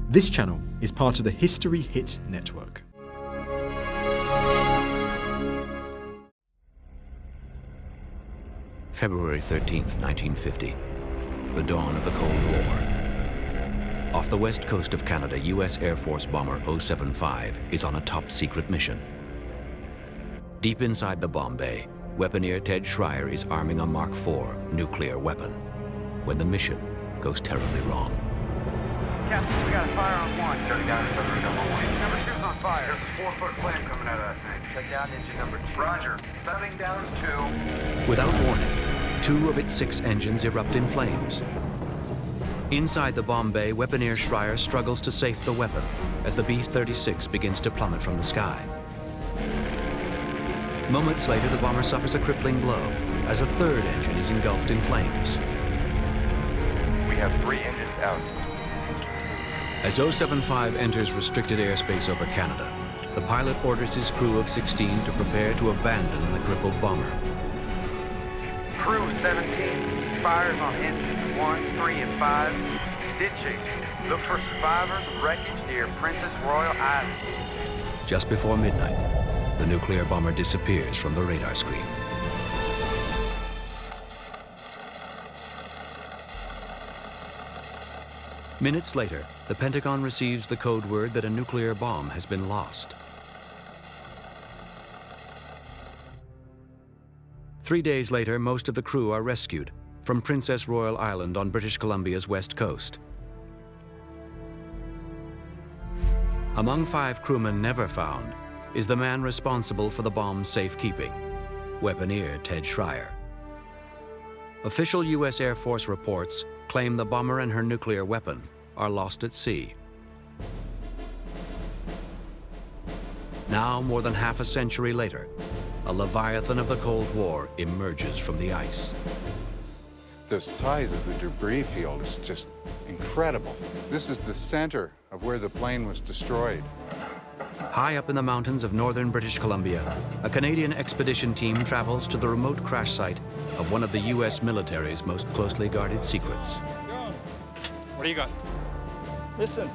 This channel is part of the History Hit network. February 13th, 1950, the dawn of the Cold War. Off the west coast of Canada, U.S. Air Force bomber 075 is on a top-secret mission. Deep inside the bomb bay, weaponeer Ted Schreier is arming a Mark IV nuclear weapon when the mission goes terribly wrong. Captain, we got a fire on one. Shutting down number 1. Number 2's on fire. There's a 4-foot flame coming out of that thing. Shut down engine number 2. Roger. Shutting down 2. Without warning, 2 of its 6 engines erupt in flames. Inside the bomb bay, weaponeer Schreier struggles to safe the weapon as the B-36 begins to plummet from the sky. Moments later, the bomber suffers a crippling blow as a 3rd engine is engulfed in flames. We have 3 engines out. As 075 enters restricted airspace over Canada, the pilot orders his crew of 16 to prepare to abandon the crippled bomber. Crew of 17, fires on engines 1, 3, and 5. Ditching. Look for survivors of wreckage near Princess Royal Island. Just before midnight, the nuclear bomber disappears from the radar screen. Minutes later, the Pentagon receives the code word that a nuclear bomb has been lost. 3 days later, most of the crew are rescued from Princess Royal Island on British Columbia's west coast. Among 5 crewmen never found is the man responsible for the bomb's safekeeping, weaponeer Ted Schreier. Official U.S. Air Force reports claim the bomber and her nuclear weapon are lost at sea. Now, more than half a century later, a leviathan of the Cold War emerges from the ice. The size of the debris field is just incredible. This is the center of where the plane was destroyed. High up in the mountains of northern British Columbia, a Canadian expedition team travels to the remote crash site of one of the U.S. military's most closely guarded secrets. What do you got? Listen,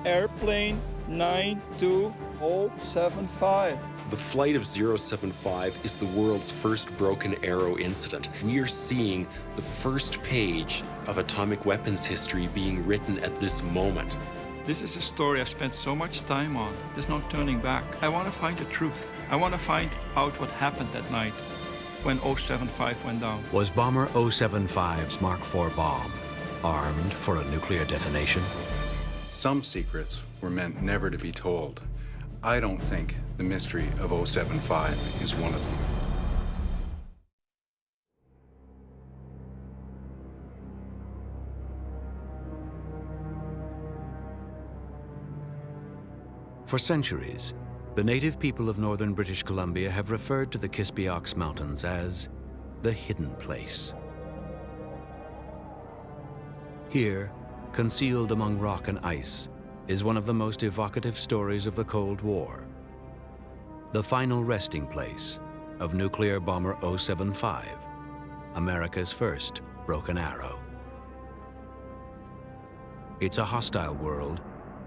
airplane 92075. The flight of 075 is the world's first broken arrow incident. We are seeing the first page of atomic weapons history being written at this moment. This is a story I've spent so much time on. There's no turning back. I want to find the truth. I want to find out what happened that night when 075 went down. Was bomber 075's Mark IV bomb armed for a nuclear detonation? Some secrets were meant never to be told. I don't think the mystery of 075 is one of them. For centuries, the native people of northern British Columbia have referred to the Kispiox Mountains as the hidden place. Here, concealed among rock and ice, is one of the most evocative stories of the Cold War. The final resting place of nuclear bomber 075, America's first broken arrow. It's a hostile world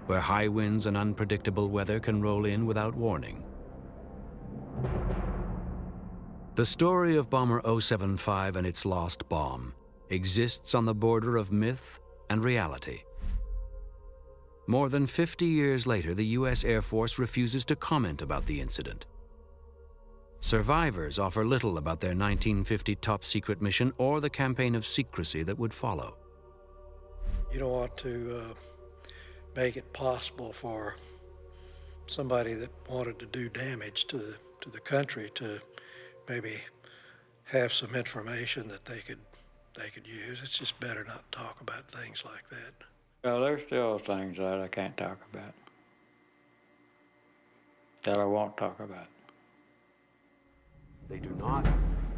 where high winds and unpredictable weather can roll in without warning. The story of bomber 075 and its lost bomb exists on the border of myth and reality. More than 50 years later, the U.S. Air Force refuses to comment about the incident. Survivors offer little about their 1950 top-secret mission or the campaign of secrecy that would follow. You don't want to make it possible for somebody that wanted to do damage to the country to maybe have some information that they could use. It's just better not to talk about things like that. Well, there's still things that I can't talk about, that I won't talk about. They do not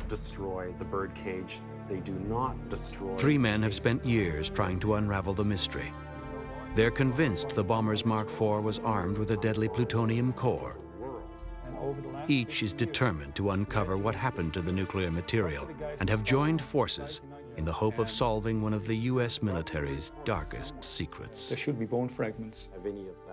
destroy the birdcage. They do not destroy... 3 men have spent years trying to unravel the mystery. They're convinced the bomber's Mark IV was armed with a deadly plutonium core. Each is determined to uncover what happened to the nuclear material and have joined forces in the hope of solving one of the U.S. military's darkest secrets. There should be bone fragments.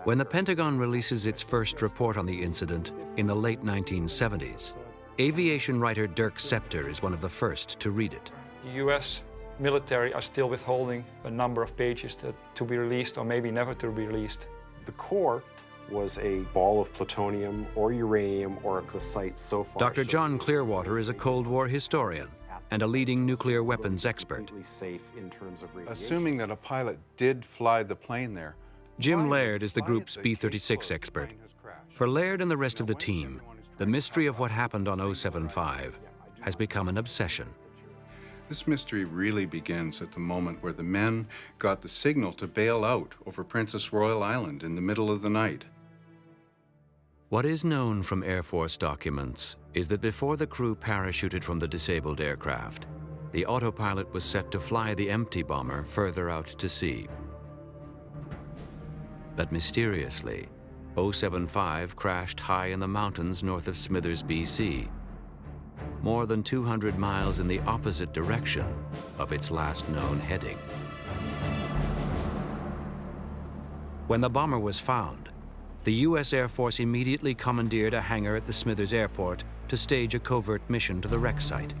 When the Pentagon releases its first report on the incident in the late 1970s, aviation writer Dirk Scepter is one of the first to read it. The U.S. military are still withholding a number of pages to be released or maybe never to be released. The core was a ball of plutonium or uranium or the site so far. Dr. John Clearwater is a Cold War historian and a leading nuclear weapons expert. Safe in terms of radiation. Assuming that a pilot did fly the plane there. Jim Laird is the group's B-36 expert. For Laird and the rest of the team, the mystery of what happened on 075 has become an obsession. This mystery really begins at the moment where the men got the signal to bail out over Princess Royal Island in the middle of the night. What is known from Air Force documents is that before the crew parachuted from the disabled aircraft, the autopilot was set to fly the empty bomber further out to sea. But mysteriously, 075 crashed high in the mountains north of Smithers, BC, more than 200 miles in the opposite direction of its last known heading. When the bomber was found, the U.S. Air Force immediately commandeered a hangar at the Smithers Airport to stage a covert mission to the wreck site.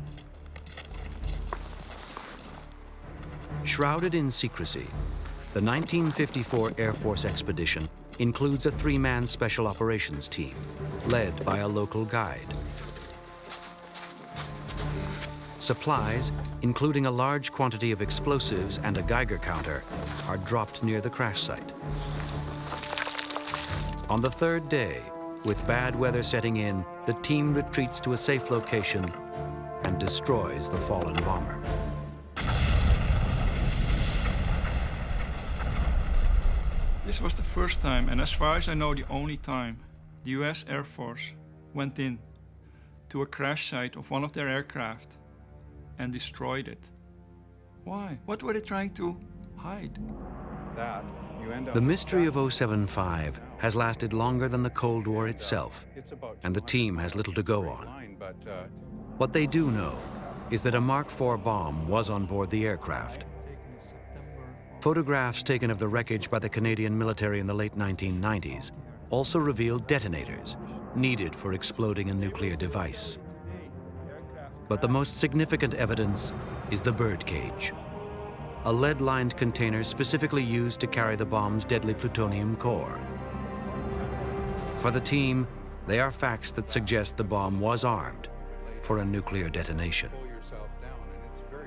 Shrouded in secrecy, the 1954 Air Force expedition includes a three-man special operations team, led by a local guide. Supplies, including a large quantity of explosives and a Geiger counter, are dropped near the crash site. On the third day, with bad weather setting in, the team retreats to a safe location and destroys the fallen bomber. This was the first time, and as far as I know, the only time, the US Air Force went in to a crash site of one of their aircraft and destroyed it. Why? What were they trying to hide? The mystery of 075 has lasted longer than the Cold War itself, and the team has little to go on. What they do know is that a Mark IV bomb was on board the aircraft. Photographs taken of the wreckage by the Canadian military in the late 1990s also revealed detonators needed for exploding a nuclear device. But the most significant evidence is the birdcage, a lead-lined container specifically used to carry the bomb's deadly plutonium core. For the team, they are facts that suggest the bomb was armed for a nuclear detonation.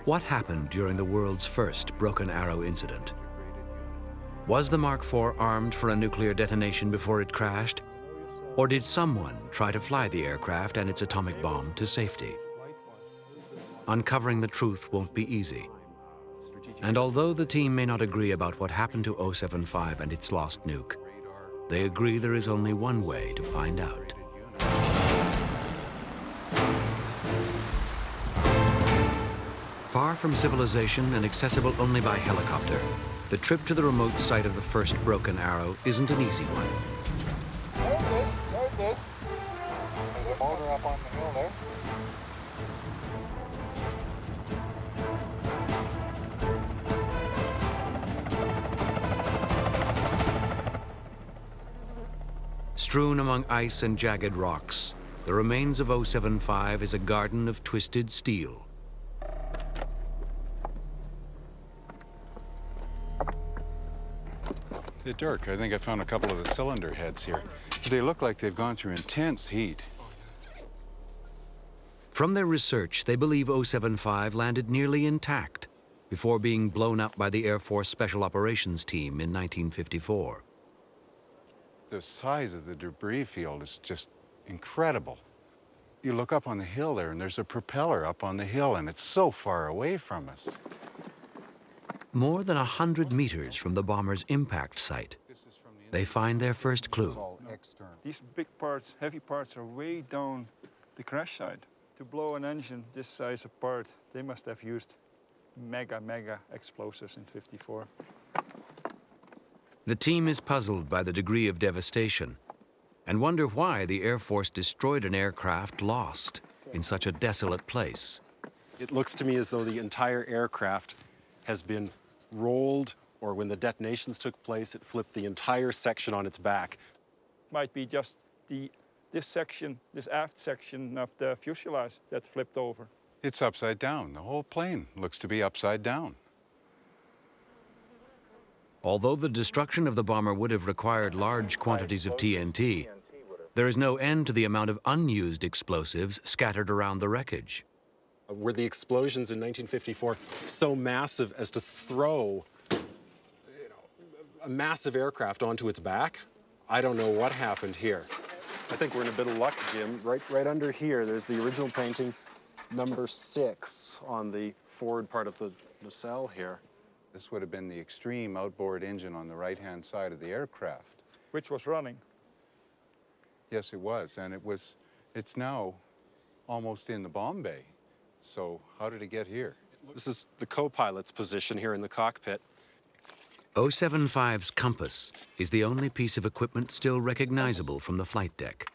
What happened during the world's first Broken Arrow incident? Was the Mark IV armed for a nuclear detonation before it crashed? Or did someone try to fly the aircraft and its atomic bomb to safety? Uncovering the truth won't be easy. And although the team may not agree about what happened to 075 and its lost nuke, they agree there is only one way to find out. Far from civilization and accessible only by helicopter, the trip to the remote site of the first Broken Arrow isn't an easy one. There's a boulder up on the hill there. Strewn among ice and jagged rocks, the remains of 075 is a garden of twisted steel. Hey, Dirk, I think I found a couple of the cylinder heads here. They look like they've gone through intense heat. From their research, they believe 075 landed nearly intact before being blown up by the Air Force Special Operations Team in 1954. The size of the debris field is just incredible. You look up on the hill there, and there's a propeller up on the hill, and it's so far away from us. More than 100 meters from the bomber's impact site, they find their first clue. These big parts, heavy parts, are way down the crash site. To blow an engine this size apart, they must have used mega explosives in '54. The team is puzzled by the degree of devastation and wonder why the Air Force destroyed an aircraft lost in such a desolate place. It looks to me as though the entire aircraft has been rolled, or when the detonations took place, it flipped the entire section on its back. Might be just this section, this aft section of the fuselage that flipped over. It's upside down. The whole plane looks to be upside down. Although the destruction of the bomber would have required large quantities of TNT, there is no end to the amount of unused explosives scattered around the wreckage. Were the explosions in 1954 so massive as to throw a massive aircraft onto its back? I don't know what happened here. I think we're in a bit of luck, Jim. Right under here, there's the original painting, number 6, on the forward part of the nacelle here. This would have been the extreme outboard engine on the right-hand side of the aircraft. Which was running. Yes, it was, and it's now almost in the bomb bay. So how did it get here? This is the co-pilot's position here in the cockpit. 075's compass is the only piece of equipment still recognizable from the flight deck.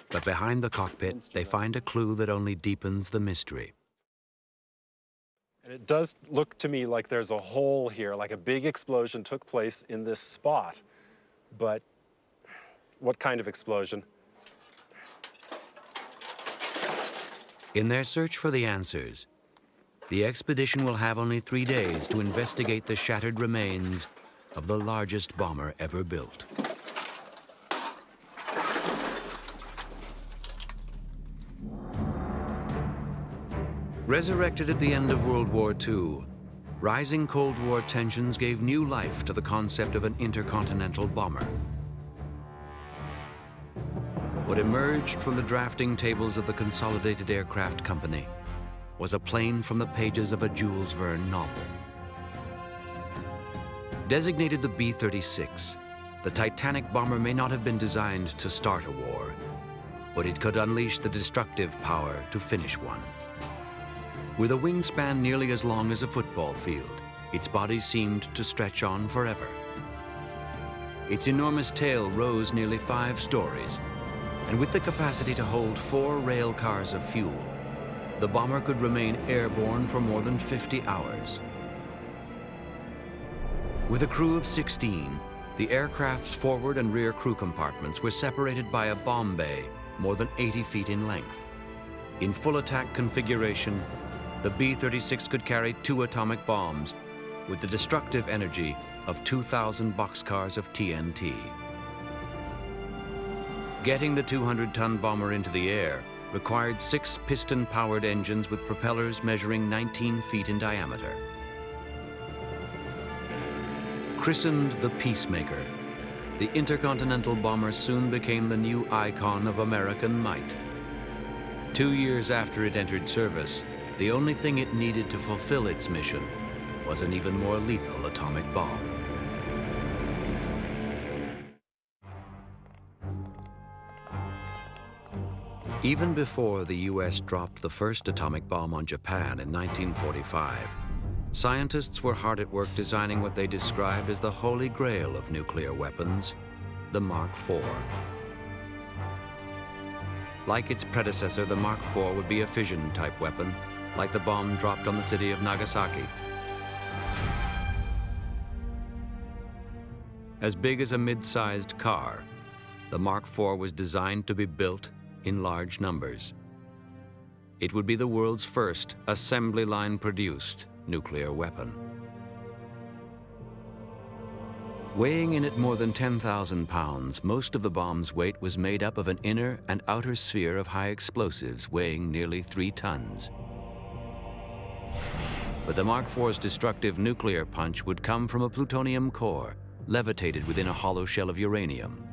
But behind the cockpit, they find a clue that only deepens the mystery. And it does look to me like there's a hole here, like a big explosion took place in this spot. But what kind of explosion? In their search for the answers, the expedition will have only 3 days to investigate the shattered remains of the largest bomber ever built. Resurrected at the end of World War II, rising Cold War tensions gave new life to the concept of an intercontinental bomber. What emerged from the drafting tables of the Consolidated Aircraft Company was a plane from the pages of a Jules Verne novel. Designated the B-36, the Titanic bomber may not have been designed to start a war, but it could unleash the destructive power to finish one. With a wingspan nearly as long as a football field, its body seemed to stretch on forever. Its enormous tail rose nearly 5 stories, and with the capacity to hold 4 rail cars of fuel, the bomber could remain airborne for more than 50 hours. With a crew of 16, the aircraft's forward and rear crew compartments were separated by a bomb bay more than 80 feet in length. In full attack configuration, the B-36 could carry 2 atomic bombs with the destructive energy of 2,000 boxcars of TNT. Getting the 200-ton bomber into the air required 6 piston-powered engines with propellers measuring 19 feet in diameter. Christened the Peacemaker, the intercontinental bomber soon became the new icon of American might. 2 years after it entered service, the only thing it needed to fulfill its mission was an even more lethal atomic bomb. Even before the U.S. dropped the first atomic bomb on Japan in 1945, scientists were hard at work designing what they described as the holy grail of nuclear weapons, the Mark IV. Like its predecessor, the Mark IV would be a fission-type weapon, like the bomb dropped on the city of Nagasaki. As big as a mid-sized car, the Mark IV was designed to be built in large numbers. It would be the world's first assembly line-produced nuclear weapon. Weighing in at more than 10,000 pounds, most of the bomb's weight was made up of an inner and outer sphere of high explosives weighing nearly 3 tons. But the Mark IV's destructive nuclear punch would come from a plutonium core levitated within a hollow shell of uranium.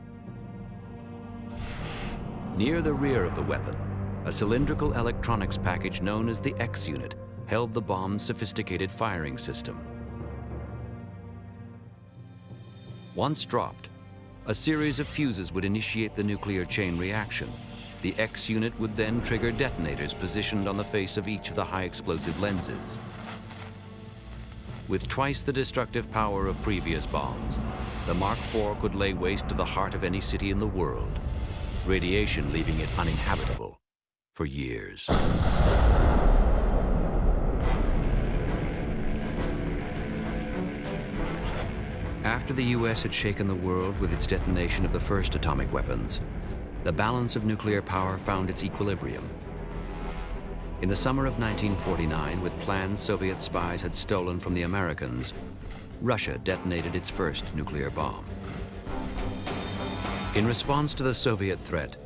Near the rear of the weapon, a cylindrical electronics package known as the X unit held the bomb's sophisticated firing system. Once dropped, a series of fuses would initiate the nuclear chain reaction. The X unit would then trigger detonators positioned on the face of each of the high explosive lenses. With twice the destructive power of previous bombs, the Mark IV could lay waste to the heart of any city in the world, radiation leaving it uninhabitable for years. After the US had shaken the world with its detonation of the first atomic weapons, the balance of nuclear power found its equilibrium. In the summer of 1949, with plans Soviet spies had stolen from the Americans, Russia detonated its first nuclear bomb. In response to the Soviet threat,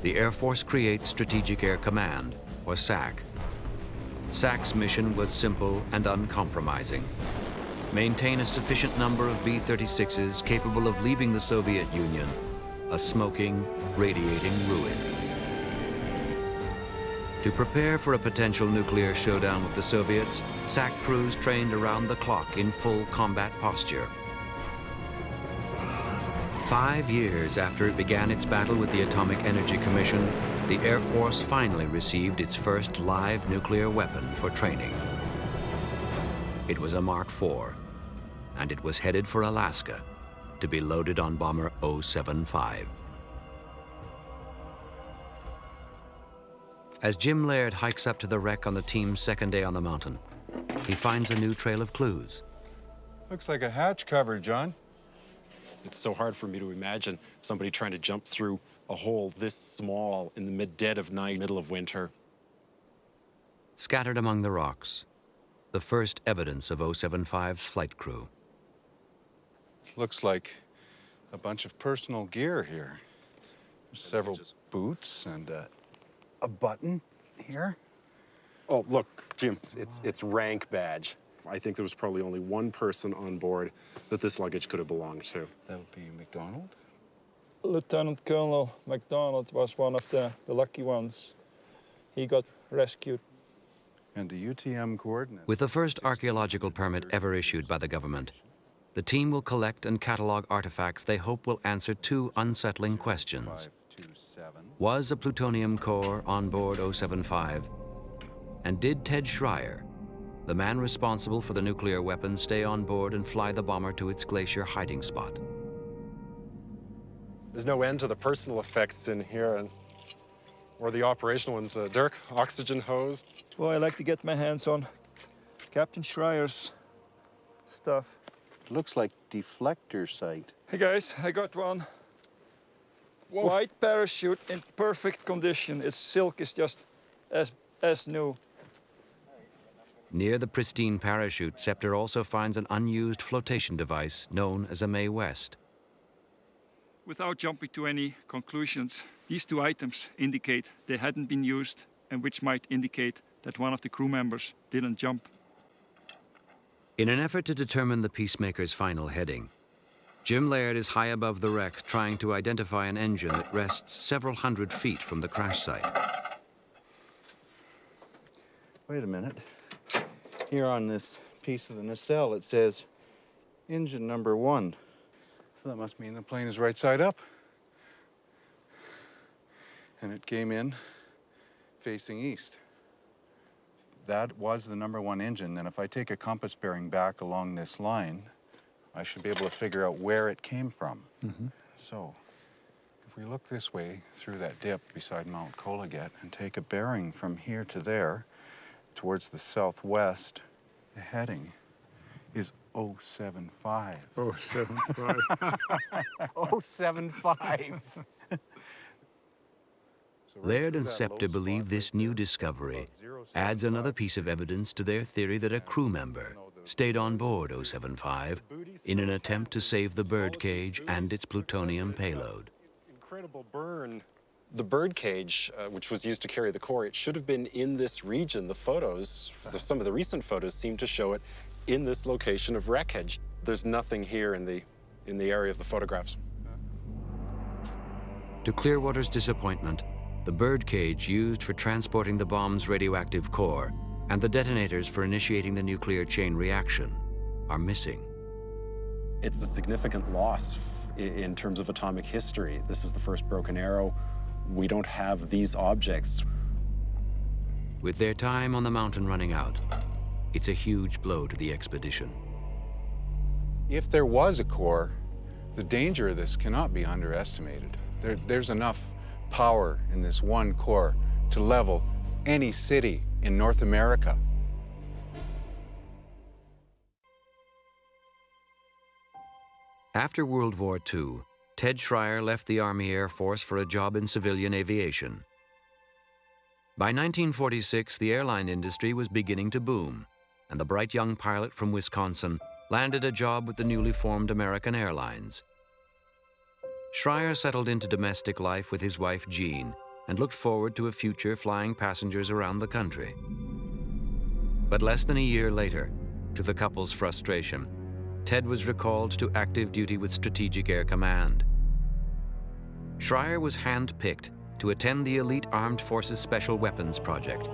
the Air Force creates Strategic Air Command, or SAC. SAC's mission was simple and uncompromising: maintain a sufficient number of B-36s capable of leaving the Soviet Union a smoking, radiating ruin. To prepare for a potential nuclear showdown with the Soviets, SAC crews trained around the clock in full combat posture. 5 years after it began its battle with the Atomic Energy Commission, the Air Force finally received its first live nuclear weapon for training. It was a Mark IV, and it was headed for Alaska to be loaded on bomber 075. As Jim Laird hikes up to the wreck on the team's second day on the mountain, he finds a new trail of clues. Looks like a hatch cover, John. It's so hard for me to imagine somebody trying to jump through a hole this small in the mid-dead of night, middle of winter. Scattered among the rocks, the first evidence of 075's flight crew. Looks like a bunch of personal gear here. Several boots and a button here. Oh, look, Jim, it's rank badge. I think there was probably only one person on board that this luggage could have belonged to. That would be McDonald? Lieutenant Colonel MacDonald was one of the lucky ones. He got rescued. And the UTM coordinates. With the first archaeological permit ever issued by the government, the team will collect and catalog artifacts they hope will answer two unsettling questions. Was a plutonium core on board 075? And did Ted Schreier, the man responsible for the nuclear weapon, stay on board and fly the bomber to its glacier hiding spot? There's no end to the personal effects in here, or the operational ones. Dirk, oxygen hose. Well, I like to get my hands on Captain Schreier's stuff. Looks like deflector sight. Hey guys, I got one. Whoa. White parachute in perfect condition. Its silk is just as new. Near the pristine parachute, Scepter also finds an unused flotation device known as a Mae West. Without jumping to any conclusions, these two items indicate they hadn't been used, and which might indicate that one of the crew members didn't jump. In an effort to determine the Peacemaker's final heading, Jim Laird is high above the wreck trying to identify an engine that rests several hundred feet from the crash site. Wait a minute. Here on this piece of the nacelle, it says engine number 1. So that must mean the plane is right side up. And it came in facing east. That was the number 1 engine, and if I take a compass bearing back along this line, I should be able to figure out where it came from. So, if we look this way through that dip beside Mount Kologet and take a bearing from here to there, towards the southwest, the heading is 075. 075. 075. Laird and Scepter believe this new discovery adds another piece of evidence to their theory that a crew member stayed on board 075 in an attempt to save the birdcage and its plutonium payload. Incredible burn. The birdcage, which was used to carry the core, it should have been in this region. The photos, some of the recent photos seem to show it in this location of wreckage. There's nothing here in the area of the photographs. To Clearwater's disappointment, the birdcage used for transporting the bomb's radioactive core and the detonators for initiating the nuclear chain reaction are missing. It's a significant loss in terms of atomic history. This is the first broken arrow. We don't have these objects. With their time on the mountain running out, it's a huge blow to the expedition. If there was a core, the danger of this cannot be underestimated. There's enough power in this one core to level any city in North America. After World War II, Ted Schreier left the Army Air Force for a job in civilian aviation. By 1946, the airline industry was beginning to boom, and the bright young pilot from Wisconsin landed a job with the newly formed American Airlines. Schreier settled into domestic life with his wife Jean and looked forward to a future flying passengers around the country. But less than a year later, to the couple's frustration, Ted was recalled to active duty with Strategic Air Command. Schreier was hand-picked to attend the elite Armed Forces Special Weapons Project,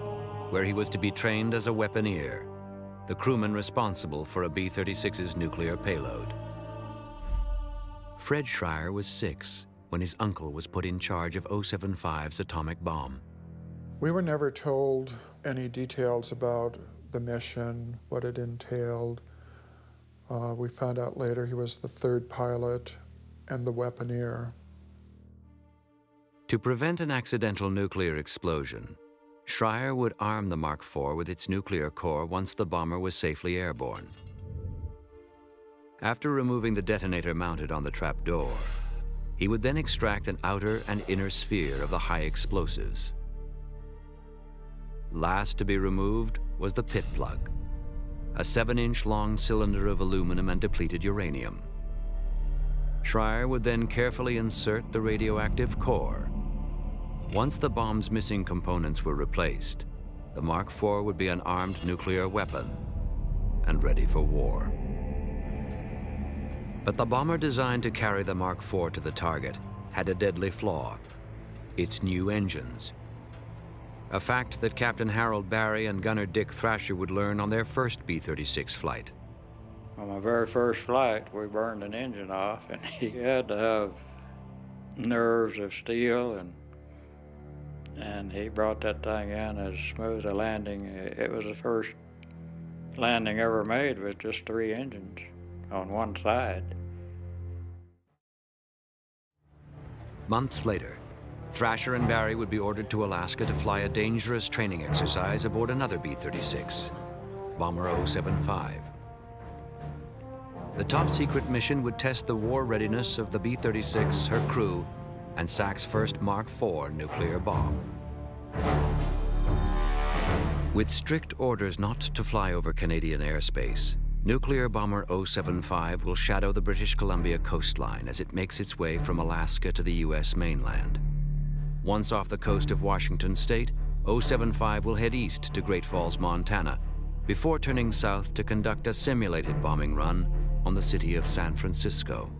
where he was to be trained as a weaponeer, the crewman responsible for a B-36's nuclear payload. Fred Schreier was 6 when his uncle was put in charge of 075's atomic bomb. We were never told any details about the mission, what it entailed. We found out later he was the 3rd pilot and the weaponeer. To prevent an accidental nuclear explosion, Schreier would arm the Mark IV with its nuclear core once the bomber was safely airborne. After removing the detonator mounted on the trapdoor, he would then extract an outer and inner sphere of the high explosives. Last to be removed was the pit plug, a 7-inch long cylinder of aluminum and depleted uranium. Schreier would then carefully insert the radioactive core. Once the bomb's missing components were replaced, the Mark IV would be an armed nuclear weapon and ready for war. But the bomber designed to carry the Mark IV to the target had a deadly flaw: its new engines. A fact that Captain Harold Barry and Gunner Dick Thrasher would learn on their first B-36 flight. On my very first flight, we burned an engine off, and he had to have nerves of steel, and he brought that thing in as smooth a landing. It was the first landing ever made with just 3 engines on one side. Months later, Thrasher and Barry would be ordered to Alaska to fly a dangerous training exercise aboard another B-36, Bomber 075. The top-secret mission would test the war readiness of the B-36, her crew, and SAC's first Mark IV nuclear bomb. With strict orders not to fly over Canadian airspace, nuclear bomber 075 will shadow the British Columbia coastline as it makes its way from Alaska to the U.S. mainland. Once off the coast of Washington state, 075 will head east to Great Falls, Montana, before turning south to conduct a simulated bombing run on the city of San Francisco.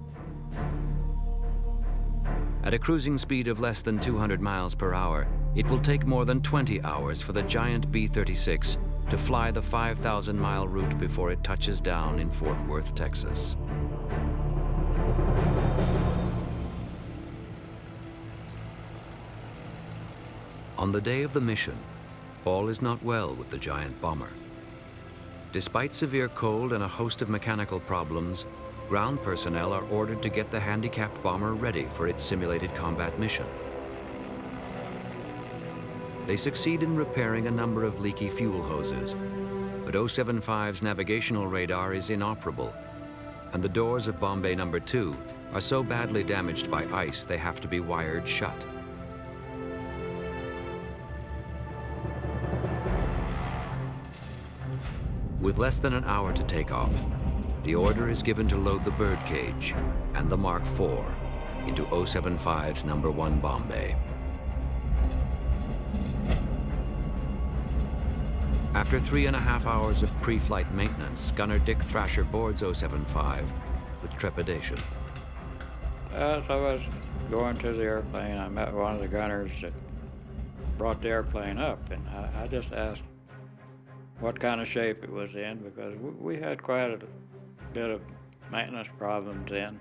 At a cruising speed of less than 200 miles per hour, it will take more than 20 hours for the giant B-36 to fly the 5,000-mile route before it touches down in Fort Worth, Texas. On the day of the mission, all is not well with the giant bomber. Despite severe cold and a host of mechanical problems, ground personnel are ordered to get the handicapped bomber ready for its simulated combat mission. They succeed in repairing a number of leaky fuel hoses, but 075's navigational radar is inoperable, and the doors of bomb bay number 2 are so badly damaged by ice they have to be wired shut. With less than an hour to take off, the order is given to load the birdcage and the Mark IV into 075's number 1 bomb bay. After 3.5 hours of pre-flight maintenance, Gunner Dick Thrasher boards 075 with trepidation. As I was going to the airplane, I met one of the gunners that brought the airplane up, and I just asked what kind of shape it was in, because we had quite a bit of maintenance problems then.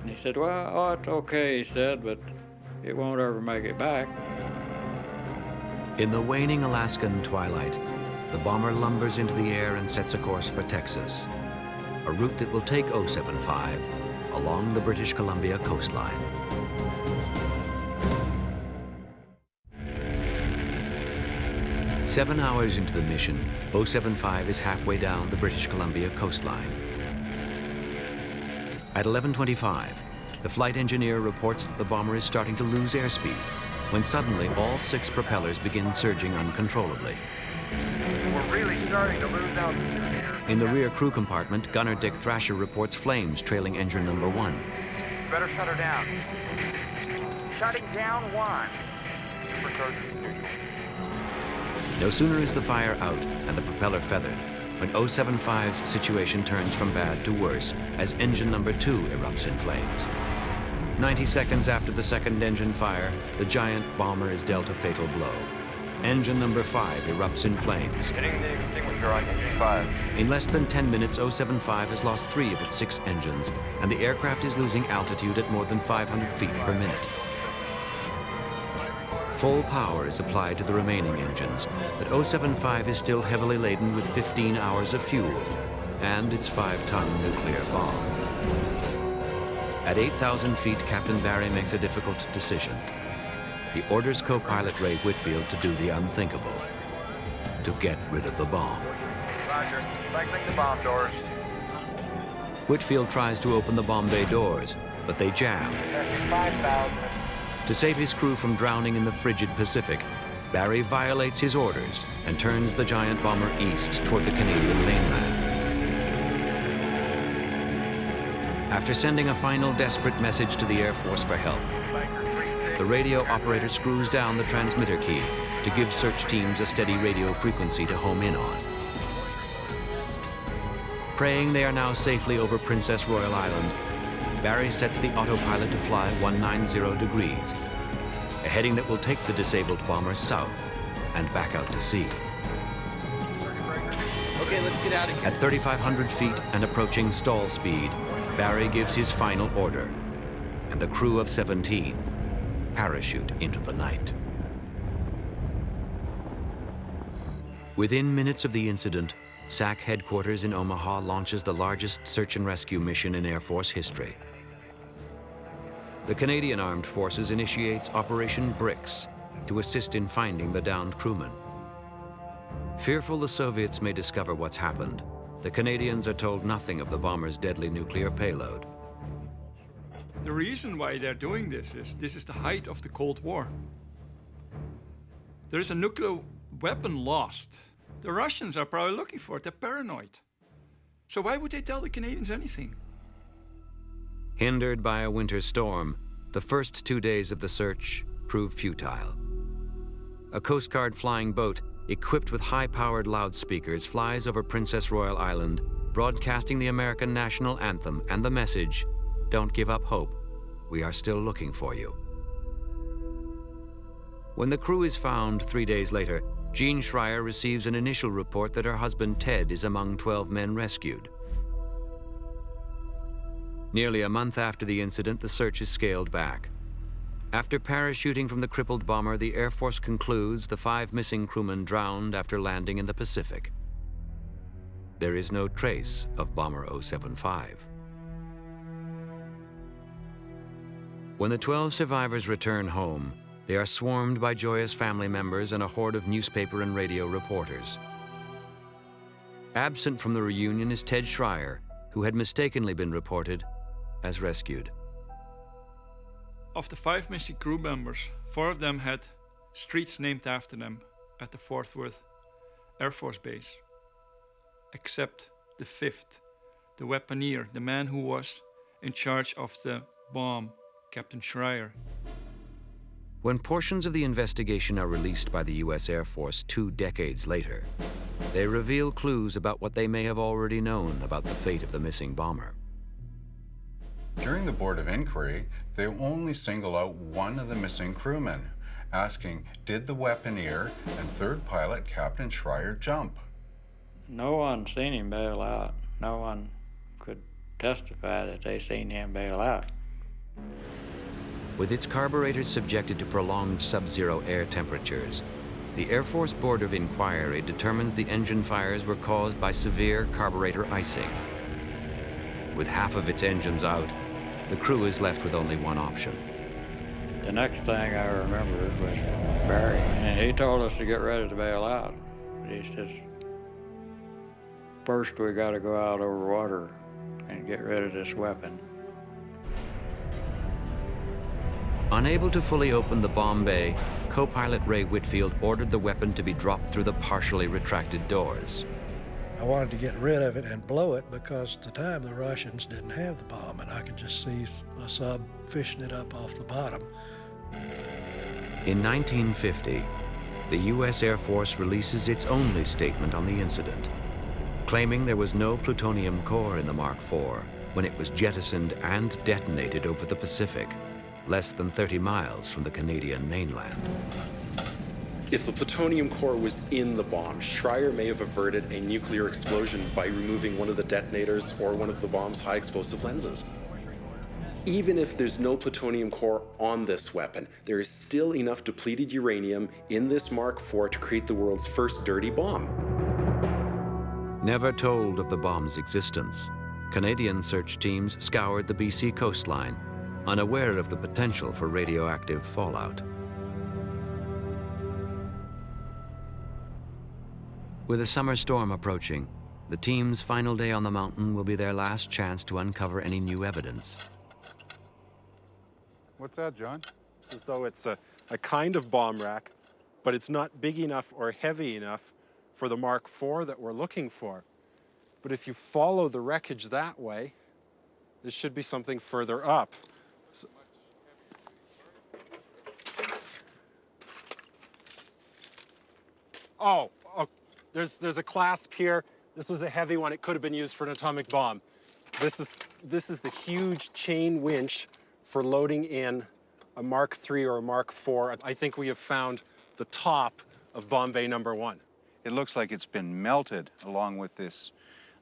And he said, well, oh, it's okay, he said, but it won't ever make it back. In the waning Alaskan twilight, the bomber lumbers into the air and sets a course for Texas, a route that will take 075 along the British Columbia coastline. Seven hours into the mission, 075 is halfway down the British Columbia coastline. At 11:25, the flight engineer reports that the bomber is starting to lose airspeed, when suddenly all 6 propellers begin surging uncontrollably. We're really starting to lose altitude here. In the rear crew compartment, Gunner Dick Thrasher reports flames trailing engine number 1. Better shut her down. Shutting down 1. Superchargers neutral. No sooner is the fire out and the propeller feathered, when 075's situation turns from bad to worse as engine number 2 erupts in flames. 90 seconds after the second engine fire, the giant bomber is dealt a fatal blow. Engine number 5 erupts in flames. Hitting the extinguisher on engine 5. In less than 10 minutes, 075 has lost 3 of its 6 engines, and the aircraft is losing altitude at more than 500 feet per minute. Full power is applied to the remaining engines, but 075 is still heavily laden with 15 hours of fuel and its 5-ton nuclear bomb. At 8,000 feet, Captain Barry makes a difficult decision. He orders co-pilot Ray Whitfield to do the unthinkable, to get rid of the bomb. Roger. Cycling the bomb doors. Whitfield tries to open the bomb bay doors, but they jam. Testing 5,000. To save his crew from drowning in the frigid Pacific, Barry violates his orders and turns the giant bomber east toward the Canadian mainland. After sending a final desperate message to the Air Force for help, the radio operator screws down the transmitter key to give search teams a steady radio frequency to home in on. Praying they are now safely over Princess Royal Island, Barry sets the autopilot to fly 190 degrees, a heading that will take the disabled bomber south and back out to sea. Okay, let's get out of here. At 3,500 feet and approaching stall speed, Barry gives his final order, and the crew of 17 parachute into the night. Within minutes of the incident, SAC headquarters in Omaha launches the largest search and rescue mission in Air Force history. The Canadian Armed Forces initiates Operation BRICS to assist in finding the downed crewmen. Fearful the Soviets may discover what's happened, the Canadians are told nothing of the bomber's deadly nuclear payload. The reason why they're doing this is the height of the Cold War. There is a nuclear weapon lost. The Russians are probably looking for it. They're paranoid. So why would they tell the Canadians anything? Hindered by a winter storm, the first 2 days of the search prove futile. A Coast Guard flying boat equipped with high-powered loudspeakers flies over Princess Royal Island, broadcasting the American national anthem and the message, "Don't give up hope. We are still looking for you." When the crew is found 3 days later, Jean Schreier receives an initial report that her husband Ted is among 12 men rescued. Nearly a month after the incident, the search is scaled back. After parachuting from the crippled bomber, the Air Force concludes the 5 missing crewmen drowned after landing in the Pacific. There is no trace of Bomber 075. When the 12 survivors return home, they are swarmed by joyous family members and a horde of newspaper and radio reporters. Absent from the reunion is Ted Schreier, who had mistakenly been reported as rescued. Of the 5 missing crew members, 4 of them had streets named after them at the Fort Worth Air Force Base. Except the 5th, the weaponeer, the man who was in charge of the bomb, Captain Schreier. When portions of the investigation are released by the U.S. Air Force 2 decades later, they reveal clues about what they may have already known about the fate of the missing bomber. During the Board of Inquiry, they only single out one of the missing crewmen, asking, did the weaponeer and 3rd pilot Captain Schreier jump? No one seen him bail out. No one could testify that they seen him bail out. With its carburetors subjected to prolonged sub-zero air temperatures, the Air Force Board of Inquiry determines the engine fires were caused by severe carburetor icing. With half of its engines out, the crew is left with only one option. The next thing I remember was Barry, and he told us to get ready to bail out. He says, first we got to go out over water and get rid of this weapon. Unable to fully open the bomb bay, co-pilot Ray Whitfield ordered the weapon to be dropped through the partially retracted doors. I wanted to get rid of it and blow it because at the time the Russians didn't have the bomb, and I could just see a sub fishing it up off the bottom. In 1950, the U.S. Air Force releases its only statement on the incident, claiming there was no plutonium core in the Mark IV when it was jettisoned and detonated over the Pacific, less than 30 miles from the Canadian mainland. If the plutonium core was in the bomb, Schreier may have averted a nuclear explosion by removing one of the detonators or one of the bomb's high explosive lenses. Even if there's no plutonium core on this weapon, there is still enough depleted uranium in this Mark IV to create the world's first dirty bomb. Never told of the bomb's existence, Canadian search teams scoured the BC coastline, unaware of the potential for radioactive fallout. With a summer storm approaching, the team's final day on the mountain will be their last chance to uncover any new evidence. What's that, John? It's as though it's a kind of bomb rack, but it's not big enough or heavy enough for the Mark IV that we're looking for. But if you follow the wreckage that way, there should be something further up. Oh, there's a clasp here. This was a heavy one. It could have been used for an atomic bomb. This is the huge chain winch for loading in a Mark III or a Mark IV. I think we have found the top of bomb bay number 1. It looks like it's been melted along with this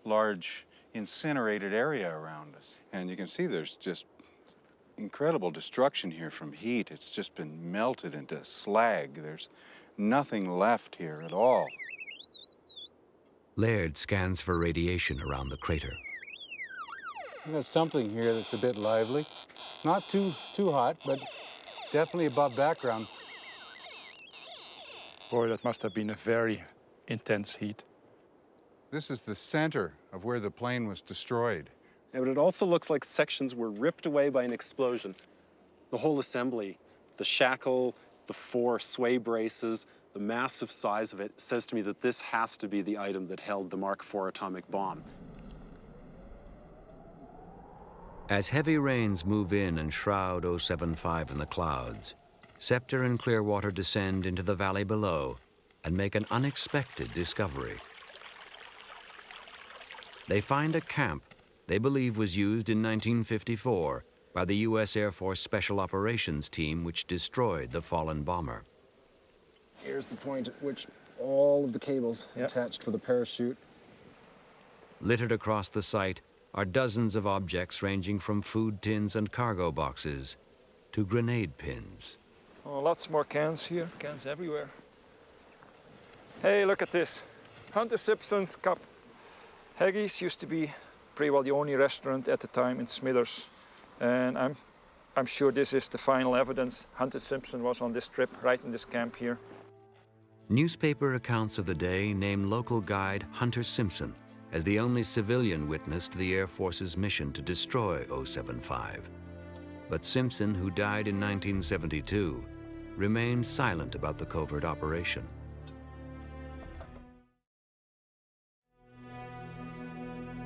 large incinerated area around us. And you can see there's just incredible destruction here from heat. It's just been melted into slag. There's nothing left here at all. Laird scans for radiation around the crater. We've got something here that's a bit lively. Not too hot, but definitely above background. Boy, that must have been a very intense heat. This is the center of where the plane was destroyed. Yeah, but it also looks like sections were ripped away by an explosion. The whole assembly, the shackle, the 4 sway braces, the massive size of it says to me that this has to be the item that held the Mark IV atomic bomb. As heavy rains move in and shroud 075 in the clouds, Scepter and Clearwater descend into the valley below and make an unexpected discovery. They find a camp they believe was used in 1954 by the U.S. Air Force Special Operations Team which destroyed the fallen bomber. Here's the point at which all of the cables attached for the parachute. Littered across the site are dozens of objects ranging from food tins and cargo boxes to grenade pins. Oh, lots more cans here, cans everywhere. Hey, look at this. Hunter Simpson's Cup. Haggis used to be pretty well the only restaurant at the time in Smithers. And I'm sure this is the final evidence. Hunter Simpson was on this trip, right in this camp here. Newspaper accounts of the day name local guide Hunter Simpson as the only civilian witness to the Air Force's mission to destroy 075. But Simpson, who died in 1972, remained silent about the covert operation.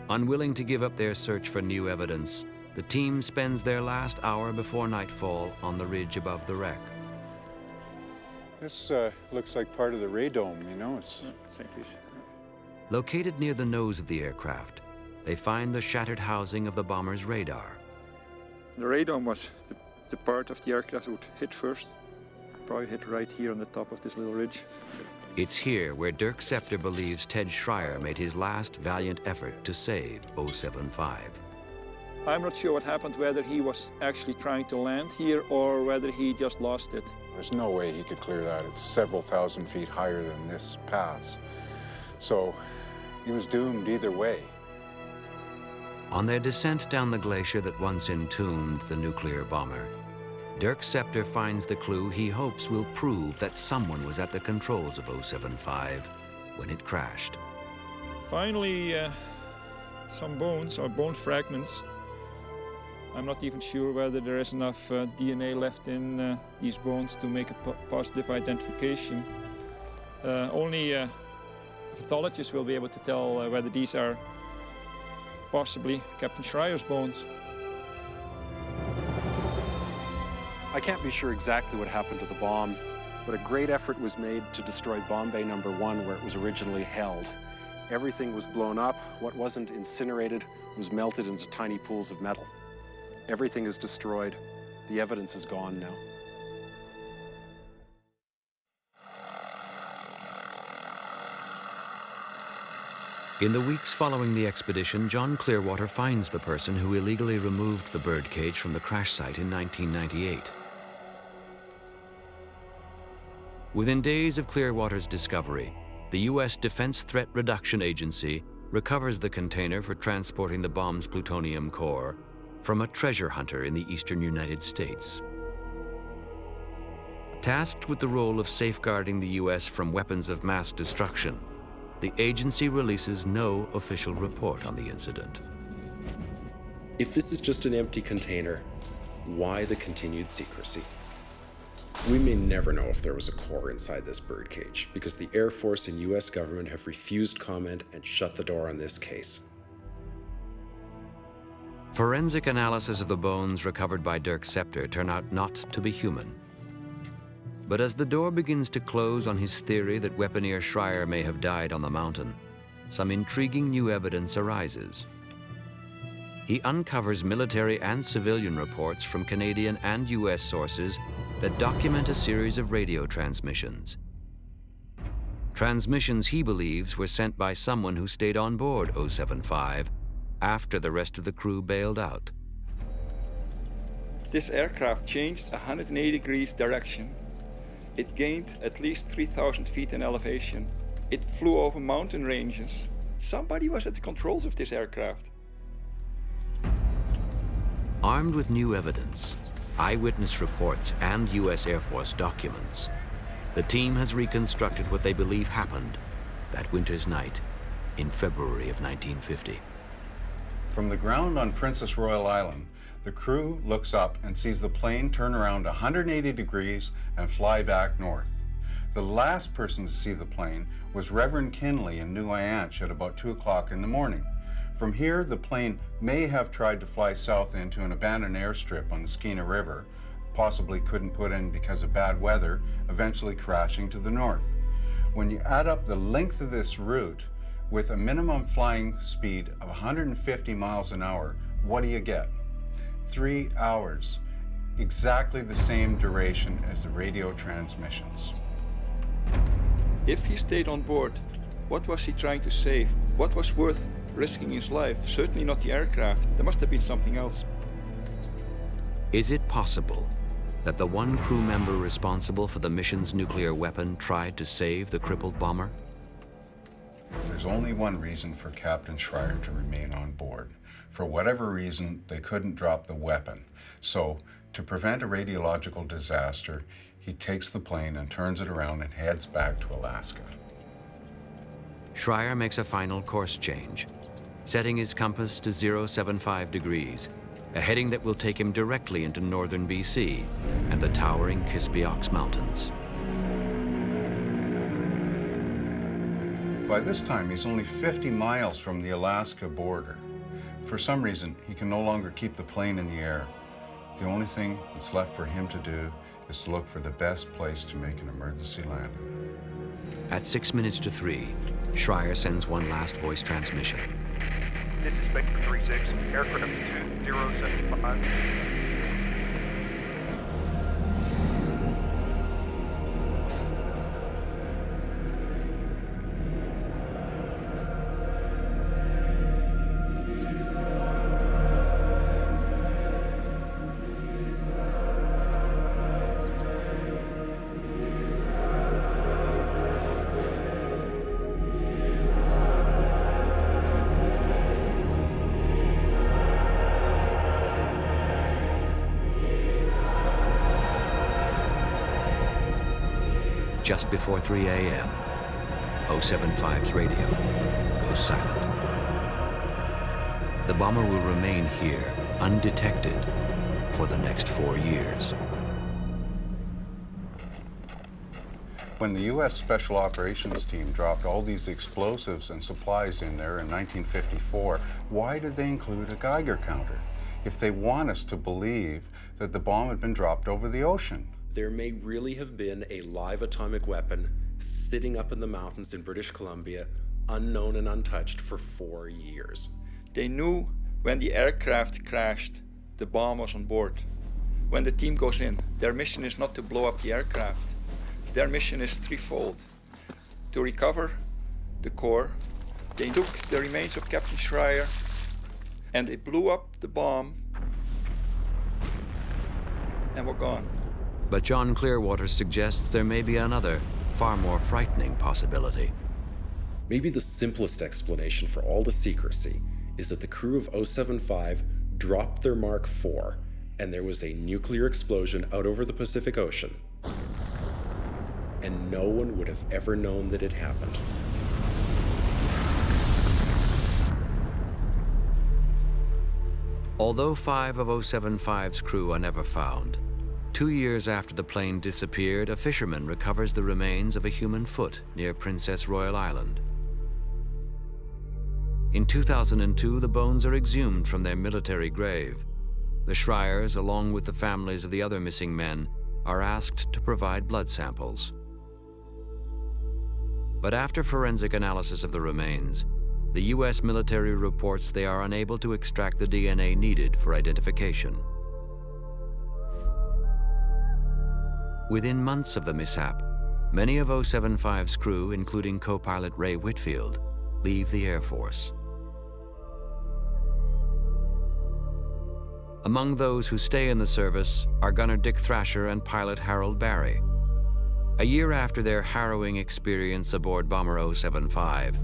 Unwilling to give up their search for new evidence, the team spends their last hour before nightfall on the ridge above the wreck. This looks like part of the radome, you know? It's Same piece. Located near the nose of the aircraft, they find the shattered housing of the bomber's radar. The radome was the part of the aircraft that would hit first. Probably hit right here on the top of this little ridge. It's here where Dirk Scepter believes Ted Schreier made his last valiant effort to save 075. I'm not sure what happened, whether he was actually trying to land here or whether he just lost it. There's no way he could clear that. It's several thousand feet higher than this pass. So he was doomed either way. On their descent down the glacier that once entombed the nuclear bomber, Dirk Scepter finds the clue he hopes will prove that someone was at the controls of 075 when it crashed. Finally, some bones or bone fragments I'm not even sure whether there is enough DNA left in these bones to make a positive identification. Only a pathologist will be able to tell whether these are possibly Captain Schreier's bones. I can't be sure exactly what happened to the bomb, but a great effort was made to destroy Bomb Bay No. 1 where it was originally held. Everything was blown up. What wasn't incinerated was melted into tiny pools of metal. Everything is destroyed. The evidence is gone now. In the weeks following the expedition, John Clearwater finds the person who illegally removed the birdcage from the crash site in 1998. Within days of Clearwater's discovery, the U.S. Defense Threat Reduction Agency recovers the container for transporting the bomb's plutonium core from a treasure hunter in the eastern United States. Tasked with the role of safeguarding the U.S. from weapons of mass destruction, the agency releases no official report on the incident. If this is just an empty container, why the continued secrecy? We may never know if there was a core inside this birdcage because the Air Force and U.S. government have refused comment and shut the door on this case. Forensic analysis of the bones recovered by Dirk Scepter turn out not to be human. But as the door begins to close on his theory that weaponeer Schreier may have died on the mountain, some intriguing new evidence arises. He uncovers military and civilian reports from Canadian and U.S. sources that document a series of radio transmissions. Transmissions he believes were sent by someone who stayed on board 075 after the rest of the crew bailed out. This aircraft changed 180 degrees direction. It gained at least 3,000 feet in elevation. It flew over mountain ranges. Somebody was at the controls of this aircraft. Armed with new evidence, eyewitness reports, and U.S. Air Force documents, the team has reconstructed what they believe happened that winter's night in February of 1950. From the ground on Princess Royal Island, the crew looks up and sees the plane turn around 180 degrees and fly back north. The last person to see the plane was Reverend Kinley in New Ianche at about 2 o'clock in the morning. From here, the plane may have tried to fly south into an abandoned airstrip on the Skeena River, possibly couldn't put in because of bad weather, eventually crashing to the north. When you add up the length of this route with a minimum flying speed of 150 miles an hour, what do you get? 3 hours, exactly the same duration as the radio transmissions. If he stayed on board, what was he trying to save? What was worth risking his life? Certainly not the aircraft. There must have been something else. Is it possible that the one crew member responsible for the mission's nuclear weapon tried to save the crippled bomber? There's only one reason for Captain Schreier to remain on board. For whatever reason, they couldn't drop the weapon. So, to prevent a radiological disaster, he takes the plane and turns it around and heads back to Alaska. Schreier makes a final course change, setting his compass to 075 degrees, a heading that will take him directly into northern BC and the towering Kispiox Mountains. By this time, he's only 50 miles from the Alaska border. For some reason, he can no longer keep the plane in the air. The only thing that's left for him to do is to look for the best place to make an emergency landing. At 6 minutes to 3, Schreier sends one last voice transmission. This is Baker 36, aircraft 2075. Just before 3 a.m., 075's radio goes silent. The bomber will remain here undetected for the next 4 years. When the U.S. Special Operations Team dropped all these explosives and supplies in there in 1954, why did they include a Geiger counter if they want us to believe that the bomb had been dropped over the ocean? There may really have been a live atomic weapon sitting up in the mountains in British Columbia, unknown and untouched for 4 years. They knew when the aircraft crashed, the bomb was on board. When the team goes in, their mission is not to blow up the aircraft. Their mission is threefold. To recover the core, they took the remains of Captain Schreier and they blew up the bomb and were gone. But John Clearwater suggests there may be another, far more frightening possibility. Maybe the simplest explanation for all the secrecy is that the crew of 075 dropped their Mark IV and there was a nuclear explosion out over the Pacific Ocean. And no one would have ever known that it happened. Although 5 of 075's crew are never found, 2 years after the plane disappeared, a fisherman recovers the remains of a human foot near Princess Royal Island. In 2002, the bones are exhumed from their military grave. The Schreiers, along with the families of the other missing men, are asked to provide blood samples. But after forensic analysis of the remains, the U.S. military reports they are unable to extract the DNA needed for identification. Within months of the mishap, many of 075's crew, including co-pilot Ray Whitfield, leave the Air Force. Among those who stay in the service are gunner Dick Thrasher and pilot Harold Barry. A year after their harrowing experience aboard Bomber 075,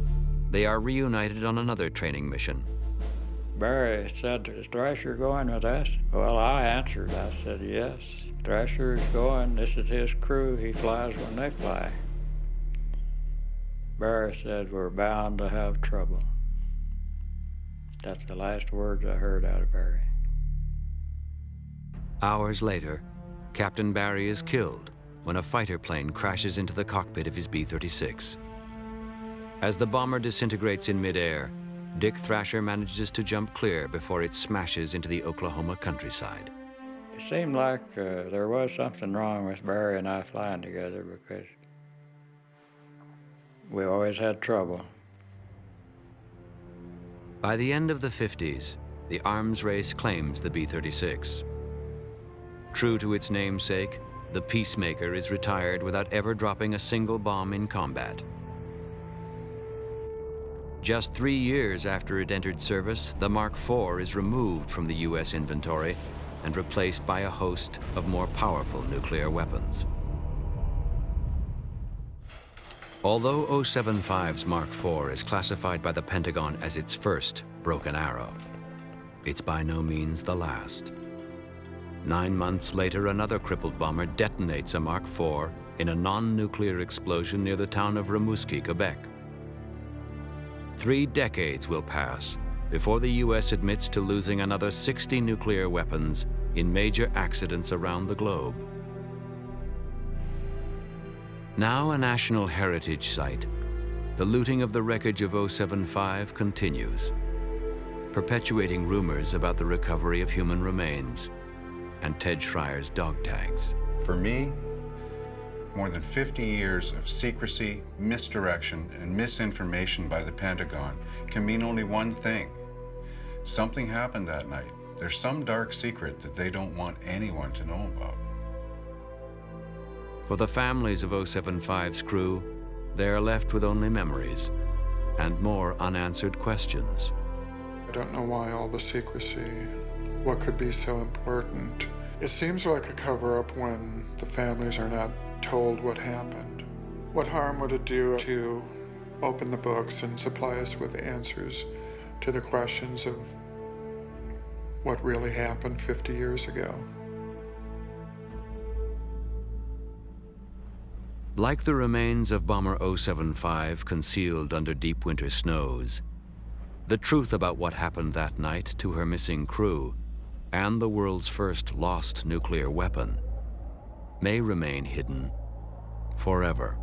they are reunited on another training mission. Barry said, "Is Thrasher going with us?" Well, I answered. I said, "Yes, Thrasher is going. This is his crew. He flies when they fly." Barry said, "We're bound to have trouble." That's the last words I heard out of Barry. Hours later, Captain Barry is killed when a fighter plane crashes into the cockpit of his B-36. As the bomber disintegrates in midair, Dick Thrasher manages to jump clear before it smashes into the Oklahoma countryside. It seemed like there was something wrong with Barry and I flying together because we always had trouble. By the end of the 50s, the arms race claims the B-36. True to its namesake, the Peacemaker is retired without ever dropping a single bomb in combat. Just 3 years after it entered service, the Mark IV is removed from the U.S. inventory and replaced by a host of more powerful nuclear weapons. Although 075's Mark IV is classified by the Pentagon as its first broken arrow, it's by no means the last. 9 months later, another crippled bomber detonates a Mark IV in a non-nuclear explosion near the town of Rimouski, Quebec. 3 decades will pass before the U.S. admits to losing another 60 nuclear weapons in major accidents around the globe. Now a national heritage site, the looting of the wreckage of 075 continues, perpetuating rumors about the recovery of human remains and Ted Schreier's dog tags. For me, more than 50 years of secrecy, misdirection, and misinformation by the Pentagon can mean only one thing. Something happened that night. There's some dark secret that they don't want anyone to know about. For the families of 075's crew, they are left with only memories and more unanswered questions. I don't know why all the secrecy. What could be so important? It seems like a cover-up when the families are not told what happened. What harm would it do to open the books and supply us with answers to the questions of what really happened 50 years ago? Like the remains of Bomber 075 concealed under deep winter snows, the truth about what happened that night to her missing crew and the world's first lost nuclear weapon may remain hidden forever.